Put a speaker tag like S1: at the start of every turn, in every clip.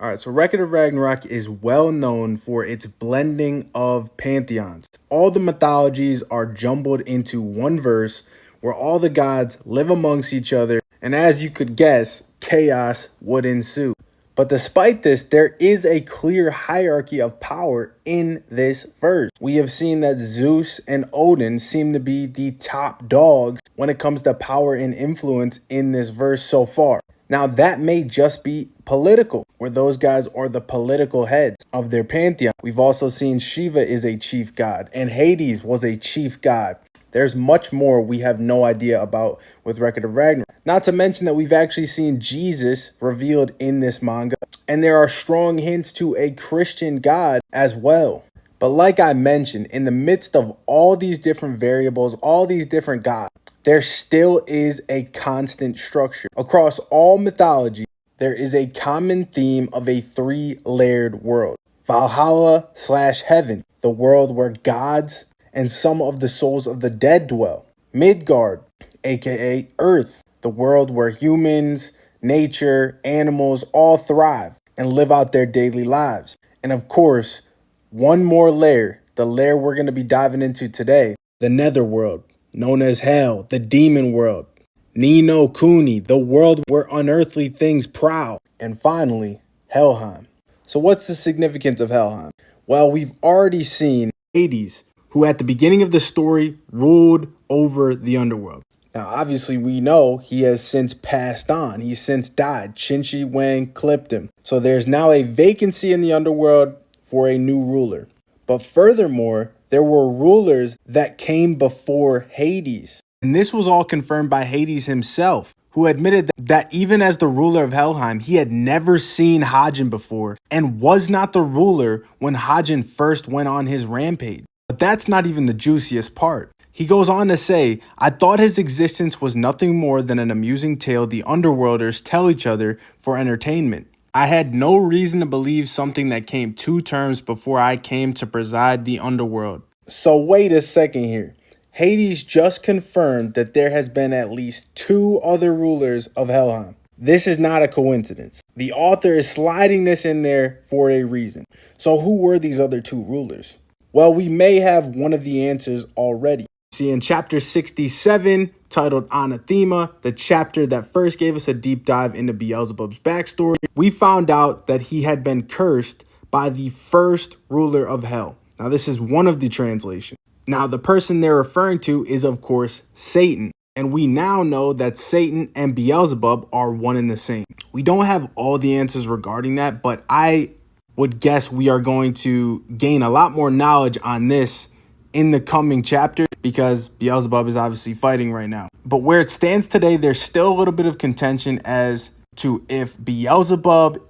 S1: All right, so Record of Ragnarok is well known for its blending of pantheons. All the mythologies are jumbled into one verse where all the gods live amongst each other, and as you could guess, chaos would ensue. But despite this, there is a clear hierarchy of power in this verse. We have seen that Zeus and Odin seem to be the top dogs when it comes to power and influence in this verse so far. Now, that may just be political, where those guys are the political heads of their pantheon. We've also seen Shiva is a chief god, and Hades was a chief god. There's much more we have no idea about with Record of Ragnarok. Not to mention that we've actually seen Jesus revealed in this manga, and there are strong hints to a Christian god as well. But like I mentioned, in the midst of all these different variables, all these different gods, there still is a constant structure. Across all mythology, there is a common theme of a three-layered world. Valhalla/heaven, the world where gods and some of the souls of the dead dwell. Midgard, aka Earth, the world where humans, nature, animals all thrive and live out their daily lives. And of course, one more layer, the layer we're going to be diving into today, the netherworld, known as Hell, the demon world. Ni no Kuni, the world where unearthly things prowl. And finally, Helheim. So what's the significance of Helheim? Well, we've already seen Hades, who at the beginning of the story ruled over the underworld. Now, obviously, we know he has since passed on. He's since died. Qin Shi Huang clipped him. So there's now a vacancy in the underworld for a new ruler. But furthermore, there were rulers that came before Hades. And this was all confirmed by Hades himself, who admitted that even as the ruler of Helheim, he had never seen Hagen before and was not the ruler when Hagen first went on his rampage. But that's not even the juiciest part. He goes on to say, I thought his existence was nothing more than an amusing tale the underworlders tell each other for entertainment. I had no reason to believe something that came 2 terms before I came to preside the underworld. So wait a second here. Hades just confirmed that there has been at least 2 other rulers of Helheim. This is not a coincidence. The author is sliding this in there for a reason. So who were these other 2 rulers? Well, we may have one of the answers already. See, in chapter 67, titled Anathema, the chapter that first gave us a deep dive into Beelzebub's backstory, we found out that he had been cursed by the first ruler of hell. Now, this is one of the translations. Now, the person they're referring to is, of course, Satan. And we now know that Satan and Beelzebub are one and the same. We don't have all the answers regarding that, but I would guess we are going to gain a lot more knowledge on this in the coming chapter because Beelzebub is obviously fighting right now. But where it stands today, there's still a little bit of contention as to if Beelzebub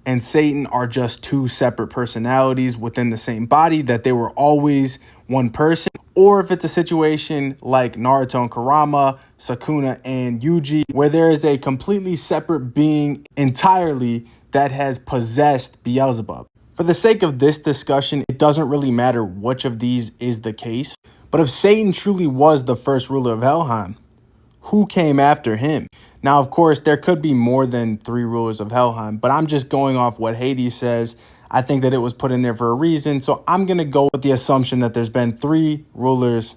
S1: and Satan are just 2 separate personalities within the same body, that they were always one person, or if it's a situation like Naruto and Kurama, Sukuna and Yuji, where there is a completely separate being entirely that has possessed Beelzebub. For the sake of this discussion, it doesn't really matter which of these is the case. But if Satan truly was the first ruler of Helheim, who came after him? Now, of course, there could be more than 3 rulers of Helheim, but I'm just going off what Hades says. I think that it was put in there for a reason, so I'm going to go with the assumption that there's been 3 rulers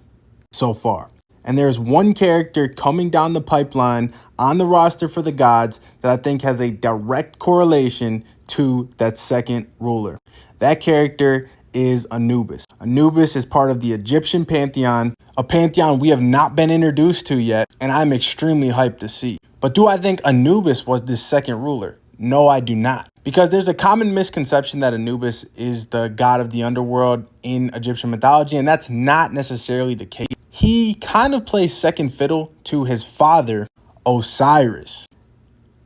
S1: so far. And there's one character coming down the pipeline on the roster for the gods that I think has a direct correlation to that second ruler. That character is Anubis. Anubis is part of the Egyptian pantheon, a pantheon we have not been introduced to yet, and I'm extremely hyped to see. But do I think Anubis was this second ruler? No, I do not. Because there's a common misconception that Anubis is the god of the underworld in Egyptian mythology, and that's not necessarily the case. He kind of plays second fiddle to his father, Osiris.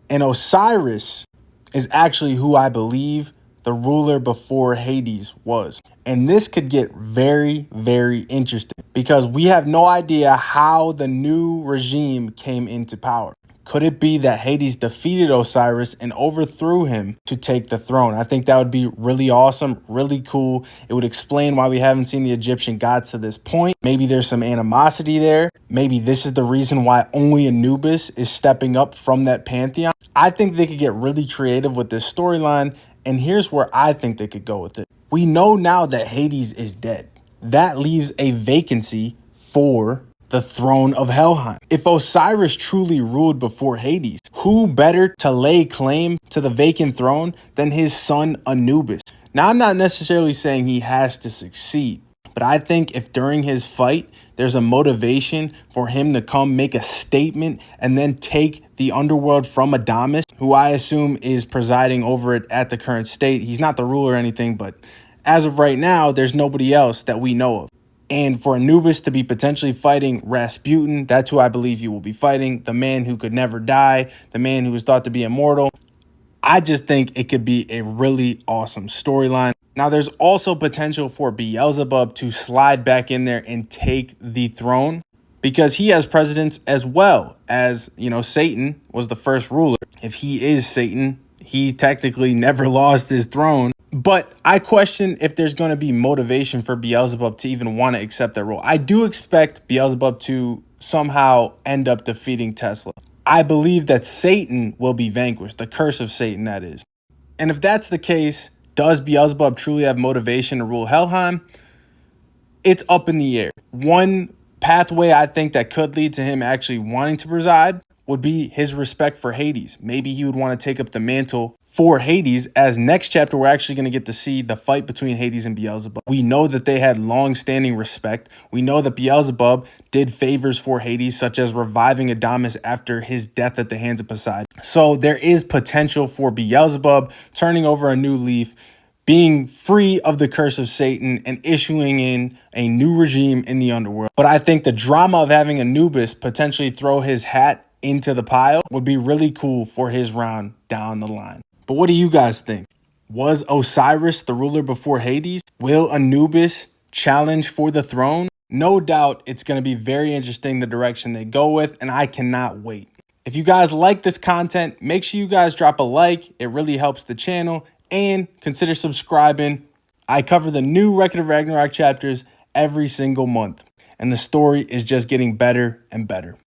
S1: And Osiris is actually who I believe the ruler before Hades was. And this could get very, very interesting because we have no idea how the new regime came into power. Could it be that Hades defeated Osiris and overthrew him to take the throne? I think that would be really awesome, really cool. It would explain why we haven't seen the Egyptian gods to this point. Maybe there's some animosity there. Maybe this is the reason why only Anubis is stepping up from that pantheon. I think they could get really creative with this storyline, and here's where I think they could go with it. We know now that Hades is dead. That leaves a vacancy for the throne of Helheim. If Osiris truly ruled before Hades, who better to lay claim to the vacant throne than his son Anubis? Now, I'm not necessarily saying he has to succeed, but I think if during his fight, there's a motivation for him to come make a statement and then take the underworld from Adamas, who I assume is presiding over it at the current state. He's not the ruler or anything, but as of right now, there's nobody else that we know of. And for Anubis to be potentially fighting Rasputin, that's who I believe he will be fighting, the man who could never die, the man who was thought to be immortal. I just think it could be a really awesome storyline. Now, there's also potential for Beelzebub to slide back in there and take the throne because he has precedence as well as, Satan was the first ruler. If he is Satan, he technically never lost his throne. But I question if there's going to be motivation for Beelzebub to even want to accept that role. I do expect Beelzebub to somehow end up defeating Tesla. I believe that Satan will be vanquished, the curse of Satan, that is. And if that's the case, does Beelzebub truly have motivation to rule Helheim? It's up in the air. One pathway I think that could lead to him actually wanting to preside would be his respect for Hades. Maybe he would want to take up the mantle for Hades, as next chapter we're actually going to get to see the fight between Hades and Beelzebub. We know that they had long-standing respect. We know that Beelzebub did favors for Hades, such as reviving Adamas after his death at the hands of Poseidon. So there is potential for Beelzebub turning over a new leaf, being free of the curse of Satan and issuing in a new regime in the underworld. But I think the drama of having Anubis potentially throw his hat into the pile would be really cool for his round down the line. But what do you guys think? Was Osiris the ruler before Hades? Will Anubis challenge for the throne? No doubt it's going to be very interesting the direction they go with, and I cannot wait. If you guys like this content, make sure you guys drop a like. It really helps the channel, and consider subscribing. I cover the new Record of Ragnarok chapters every single month, and the story is just getting better and better.